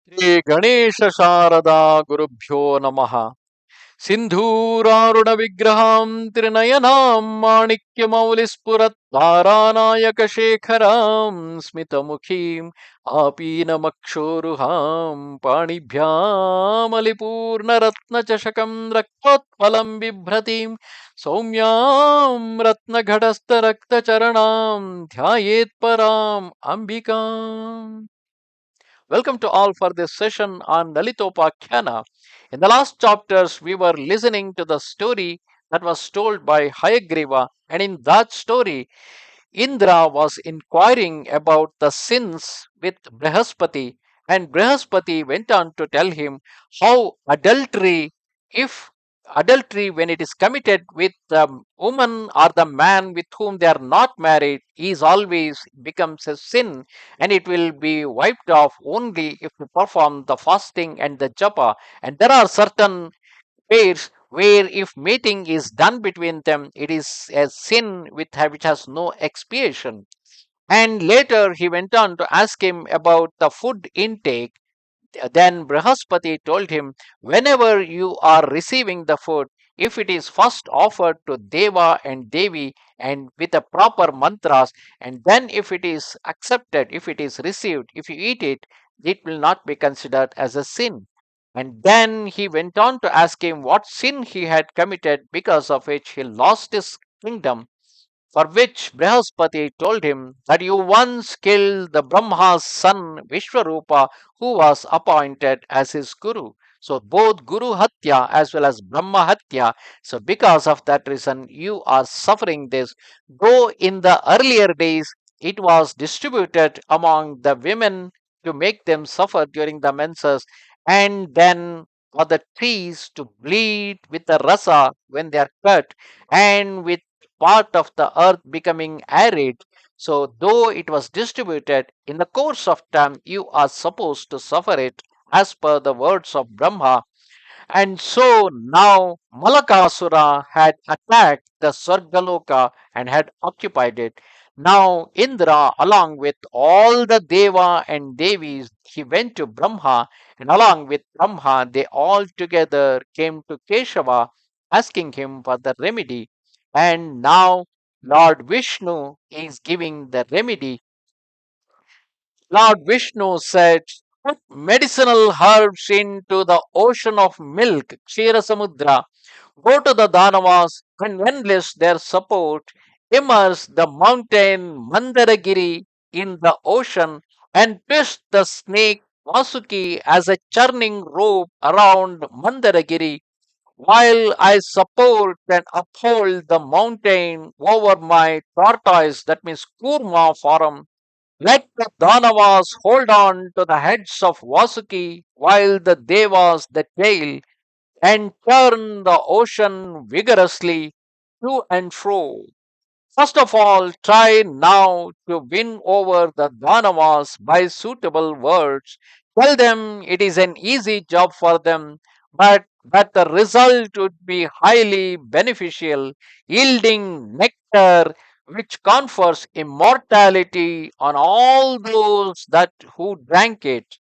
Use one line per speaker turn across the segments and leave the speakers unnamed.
ಶ್ರೀ ಗಣೇಶ ಶಾರದಾ ಗುರುಭ್ಯೋ ನಮಃ. ಸಿಂಧೂರಾರುಣ ವಿಗ್ರಹಾಂ ತ್ರಿನಯನಾಂ ಮಾಣಿಕ್ಯಮೌಲಿಸ್ಫುರತ್ ತಾರಾನಾಯಕ ಶೇಖರಾಂ ಸ್ಮಿತಮುಖೀಂ ಆಪೀನಮಕ್ಷೋರುಹಾಂ ಪಾಣಿಭ್ಯಾಮಲಿಪೂರ್ಣರತ್ನಚಷಕಂ ರಕ್ತೋತ್ಪಲಂ ಬಿಭ್ರತೀಂ ಸೌಮ್ಯಾಂ ರತ್ನಘಟಸ್ಥರಕ್ತಚರಣಾಂ ಧ್ಯಾಯೇತ್ಪರಾಂ ಅಂಬಿಕಾಂ. Welcome to all for this session on Lalitopakhyanam. In the last chapters, we were listening to the story that was told by Hayagriva, and in that story, Indra was inquiring about the sins with Brihaspati, and Brihaspati went on to tell him how if adultery, when it is committed with the woman or the man with whom they are not married, is always becomes a sin, and it will be wiped off only if you perform the fasting and the japa. And there are certain pairs where if mating is done between them, it is a sin which has no expiation. And later he went on to ask him about the food intake. Then Brihaspati told him, whenever you are receiving the food, if it is first offered to Deva and Devi and with a proper mantras, and then if it is accepted, if it is received, if you eat it, it will not be considered as a sin. And then he went on to ask him what sin he had committed, because of which he lost his kingdom, for which Brihaspati told him that you once killed the Brahma's son Vishwarupa, who was appointed as his guru. So both Guru Hatya as well as Brahma Hatya. So because of that reason, you are suffering this. Though in the earlier days it was distributed among the women to make them suffer during the menses, and then for the trees to bleed with the rasa when they are cut, and with part of the earth becoming arid. So, though it was distributed in the course of time, you are supposed to suffer it as per the words of Brahma. And so now Malakasura had attacked the Svarga loka and had occupied it. Now Indra, along with all the Deva and Devis, he went to Brahma, and along with Brahma, they all together came to Keshava, asking him for the remedy. And now Lord Vishnu is giving the remedy. Lord Vishnu said, put medicinal herbs into the ocean of milk, Kshira Samudra. Go to the Danavas and enlist their support. Immerse the mountain Mandara Giri in the ocean and twist the snake Vasuki as a churning rope around Mandara Giri, while I support and uphold the mountain over my tortoise, that means Koorma forum. Let the Danavas hold on to the heads of Vasuki, while the Devas the tail, and turn the ocean vigorously to and fro. First of all, try now to win over the Danavas by suitable words. Tell them it is an easy job for them, but that the result would be highly beneficial, yielding nectar which confers immortality on all those that who drank it.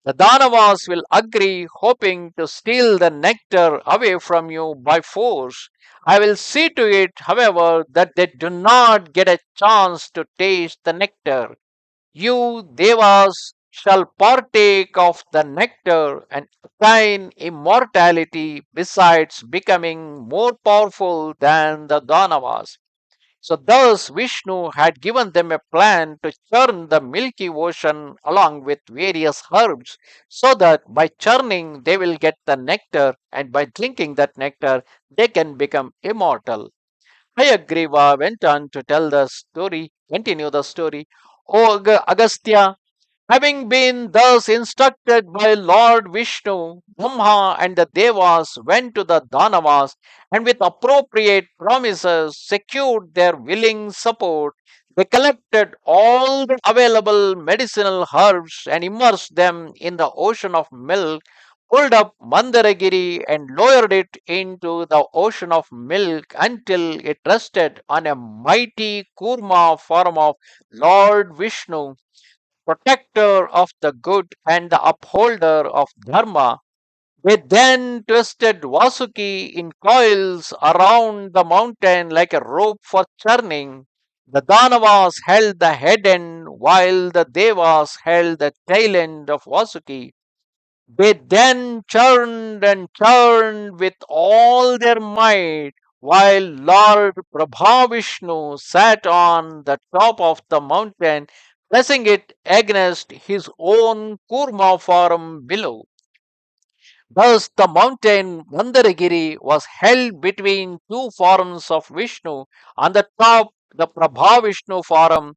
The Danavas will agree, hoping to steal the nectar away from you by force. I will see to it, however, that they do not get a chance to taste the nectar. You, Devas, shall partake of the nectar and attain immortality, besides becoming more powerful than the Danavas. So, thus Vishnu had given them a plan to churn the Milky Ocean along with various herbs, so that by churning they will get the nectar, and by drinking that nectar they can become immortal. Hayagriva went on to continue the story. O Agastya, having been thus instructed by Lord Vishnu, Brahma and the Devas went to the Danavas, and with appropriate promises secured their willing support. They collected all the available medicinal herbs and immersed them in the ocean of milk, pulled up Mandaragiri and lowered it into the ocean of milk until it rested on a mighty Koorma form of Lord Vishnu. protector of the good and the upholder of dharma. They then twisted Vasuki in coils around the mountain like a rope for churning. The Danavas held the head end while the Devas held the tail end of Vasuki. They then churned and churned with all their might, while Lord Vishnu sat on the top of the mountain, pressing it against his own Koorma form below. Thus, the mountain Mandara Giri was held between two forms of Vishnu. On the top, the Vishnu form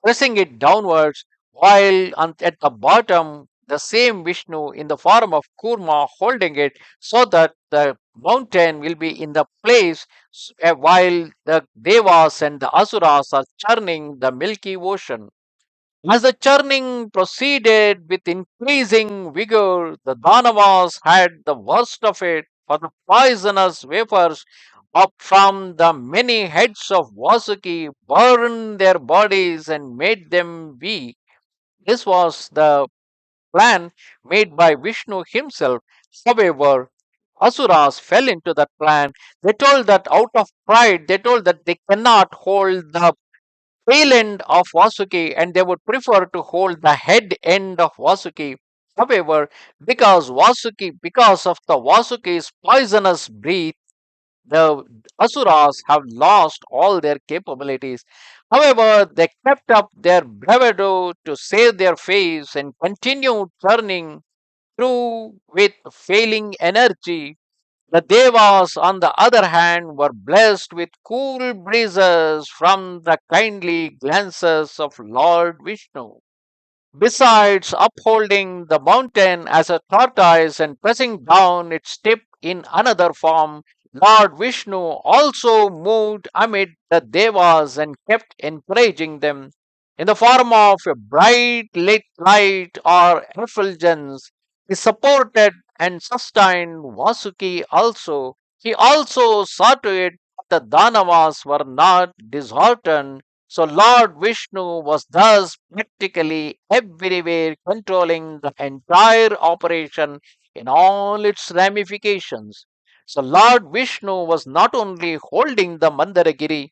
pressing it downwards, while at the bottom, the same Vishnu in the form of Kurma holding it, so that the mountain will be in the place while the Devas and the Asuras are churning the Milky Ocean. As the churning proceeded with increasing vigor, the Danavas had the worst of it, for the poisonous vapors up from the many heads of Vasuki burned their bodies and made them weak. This was the plan made by Vishnu himself. However, Asuras fell into that plan. They told that out of pride, they told that they cannot hold the tail end of Vasuki and they would prefer to hold the head end of Vasuki. However, because of the Vasuki's poisonous breath, the Asuras have lost all their capabilities. However, they kept up their bravado to save their face and continued turning through with failing energy. The Devas, on the other hand, were blessed with cool breezes from the kindly glances of Lord Vishnu. Besides upholding the mountain as a tortoise and pressing down its tip in another form, Lord Vishnu also moved amid the Devas and kept encouraging them. In the form of a bright lit light or effulgence, he supported and sustained Vasuki also. He also saw to it that the Danavas were not disheartened, so Lord Vishnu was thus practically everywhere controlling the entire operation in all its ramifications. So Lord Vishnu was not only holding the Mandaragiri,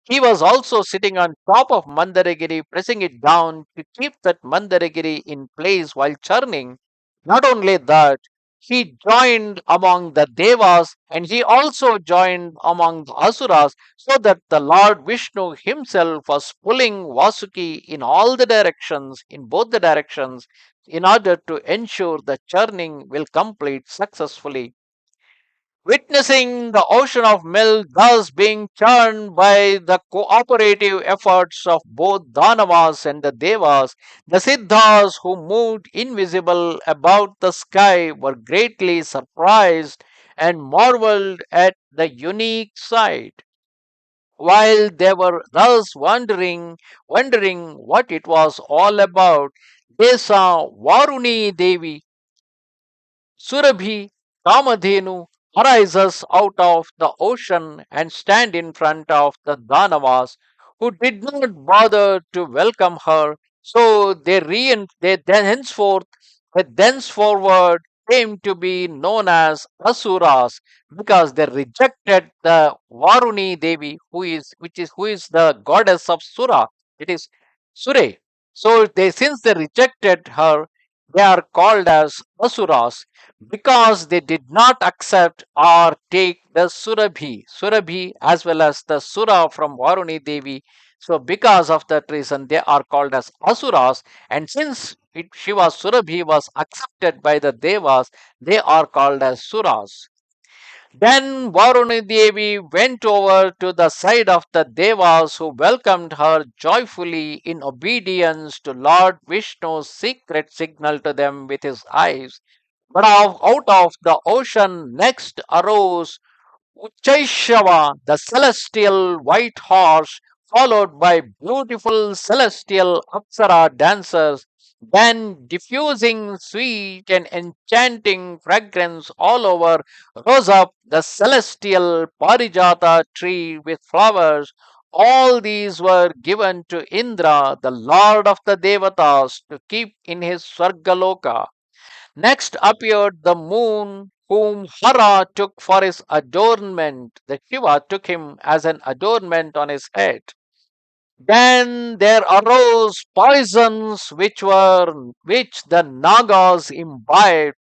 he was also sitting on top of Mandaragiri, pressing it down to keep that Mandaragiri in place while churning. Not only that, he joined among the Devas and he also joined among the Asuras, so that the Lord Vishnu himself was pulling Vasuki in all the directions, in both the directions, in order to ensure the churning will complete successfully. Witnessing the ocean of milk thus being churned by the cooperative efforts of both Danavas and the Devas, the Siddhas who moved invisible about the sky were greatly surprised and marveled at the unique sight. While they were thus wondering what it was all about, they saw Varuni Devi Surabhi Kamadhenu arises out of the ocean and stand in front of the Danavas, who did not bother to welcome her. So they then thenceforward came to be known as Asuras, because they rejected the Varuni Devi, who is the goddess of Sura. It is Sure. So since they rejected her, they are called as Asuras, because they did not accept or take the Surabhi as well as the Sura from Varuni Devi. So, because of that reason, they are called as Asuras. And since Surabhi was accepted by the Devas, they are called as Suras. Then Varuni Devi went over to the side of the Devas, who welcomed her joyfully in obedience to Lord Vishnu's secret signal to them with his eyes. But out of the ocean next arose Uchaishava, the celestial white horse, followed by beautiful celestial Apsara dancers, then diffusing sweet and enchanting fragrance all over, rose up the celestial Parijata tree with flowers, All these were given to Indra, the lord of the Devatas, to keep in his Svarga loka. Next appeared the moon, whom Hara took for his adornment. The Shiva took him as an adornment on his head. Then there arose poisons which the Nagas imbibed,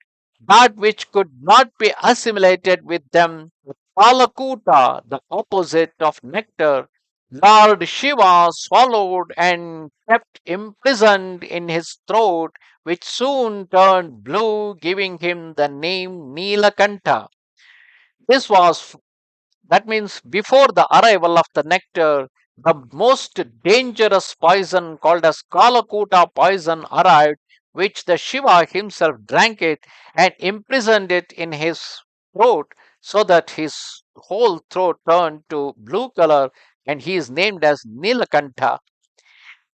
that which could not be assimilated with them. Kalakuta, the opposite of nectar, Lord Shiva swallowed and kept imprisoned in his throat, which soon turned blue, giving him the name Nilakanta. This was that means before the arrival of the nectar, the most dangerous poison called as Kalakuta poison arrived, which the Shiva himself drank it and imprisoned it in his throat so that his whole throat turned to blue color and he is named as Nilakantha.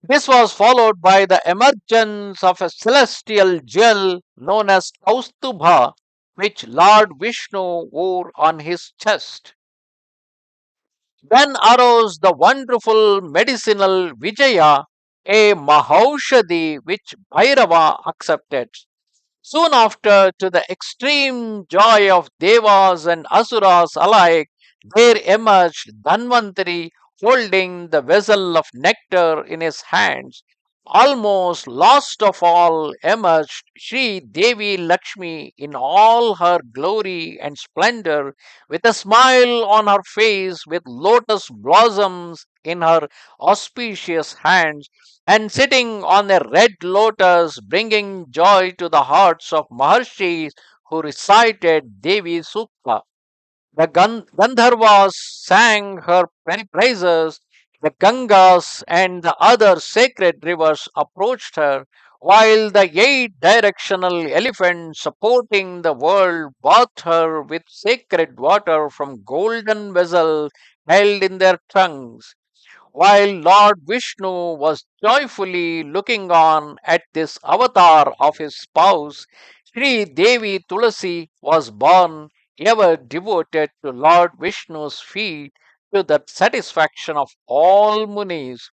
This was followed by the emergence of a celestial jewel known as Kaustubha, which Lord Vishnu wore on his chest. Then arose the wonderful medicinal Vijaya, a Mahaushadhi which Bhairava accepted. Soon after, to the extreme joy of Devas and Asuras alike, there emerged Dhanvanthari holding the vessel of nectar in his hands. Almost last of all emerged Sri Devi Lakshmi in all her glory and splendor, with a smile on her face, with lotus blossoms in her auspicious hands, and sitting on a red lotus, bringing joy to the hearts of Maharshis who recited Devi Sukta. The Gandharvas sang her praises. The Gangas and the other sacred rivers approached her, while the eight directional elephants supporting the world bathed her with sacred water from golden vessels held in their trunks. While Lord Vishnu was joyfully looking on at this avatar of his spouse, Sri Devi Tulasi was born, ever devoted to Lord Vishnu's feet to the satisfaction of all munis.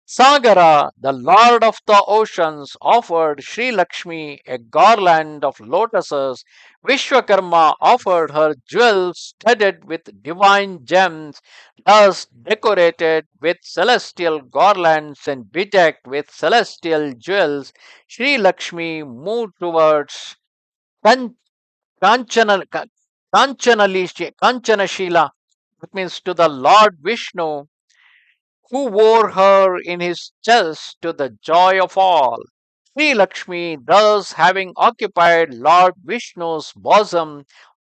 Sagara, the lord of the oceans, offered Sri Lakshmi a garland of lotuses. Vishwakarma offered her jewels studded with divine gems, thus decorated with celestial garlands and bedecked with celestial jewels. Sri Lakshmi moved towards Kan- Kanchana, Kanchanashila, that means to the Lord Vishnu, who wore her in his chest to the joy of all. Sri Lakshmi, thus having occupied Lord Vishnu's bosom,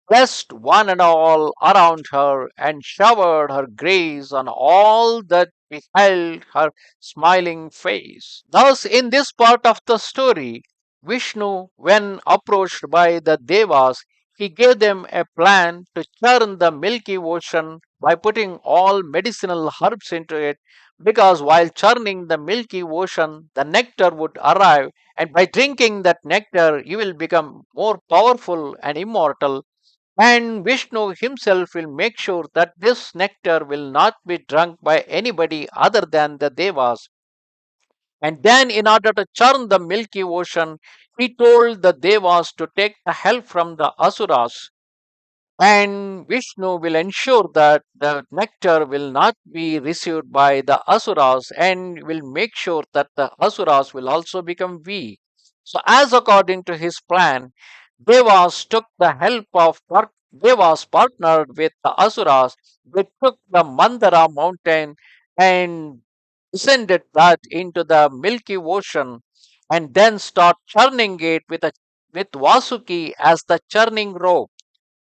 blessed one and all around her and showered her grace on all that beheld her smiling face. Thus, in this part of the story, Vishnu, when approached by the Devas, he gave them a plan to churn the Milky Ocean by putting all medicinal herbs into it, because while churning the Milky Ocean, the nectar would arrive, and by drinking that nectar, you will become more powerful and immortal. And Vishnu himself will make sure that this nectar will not be drunk by anybody other than the Devas. And then, in order to churn the Milky Ocean, he told the Devas to take the help from the Asuras, and Vishnu will ensure that the nectar will not be received by the Asuras and will make sure that the Asuras will also become weak. So, as according to his plan, Devas took the help of Devas partnered with the Asuras. They took the Mandara mountain and descended that into the Milky Ocean and then start churning it with Vasuki as the churning rope.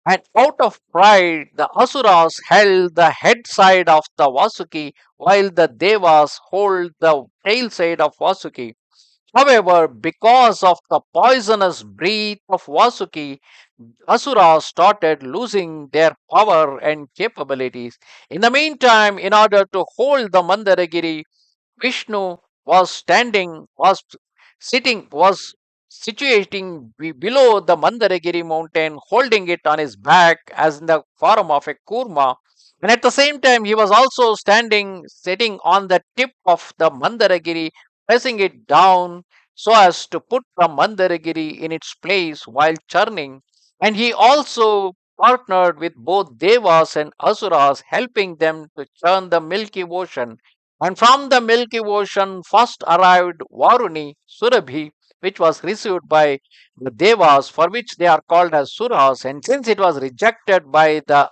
And out of pride, the Asuras held the head side of the Vasuki, while the Devas hold the tail side of Vasuki. However, because of the poisonous breath of Vasuki, Asuras started losing their power and capabilities. In the meantime, in order to hold the Mandaragiri, Vishnu was situating below the Mandaragiri mountain, holding it on his back as in the form of a Koorma. And at the same time, he was also sitting on the tip of the Mandara Giri, pressing it down so as to put the Mandara Giri in its place while churning. And he also partnered with both Devas and Asuras, helping them to churn the Milky Ocean. And from the Milky Ocean first arrived Varuni, Surabhi, which was received by the Devas, for which they are called as Suras. And since it was rejected by the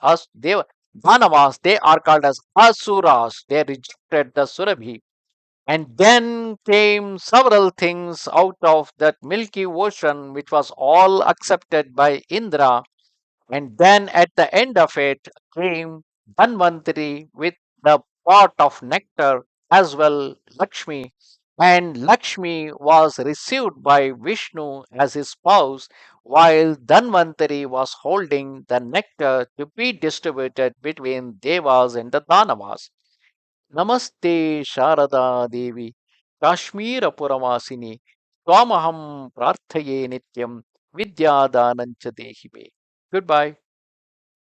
Danavas, they are called as Asuras. They rejected the Surabhi. And then came several things out of that Milky Ocean, which was all accepted by Indra. And then at the end of it came Dhanvanthari with the pot of nectar, as well Lakshmi. And Lakshmi was received by Vishnu as his spouse, while Dhanvanthari was holding the nectar to be distributed between Devas and the Danavas. Namaste Sharada Devi, Kashmira Puravasini, Swamaham Prarthaye Nityam, Vidya Danancha Dehibe. Goodbye.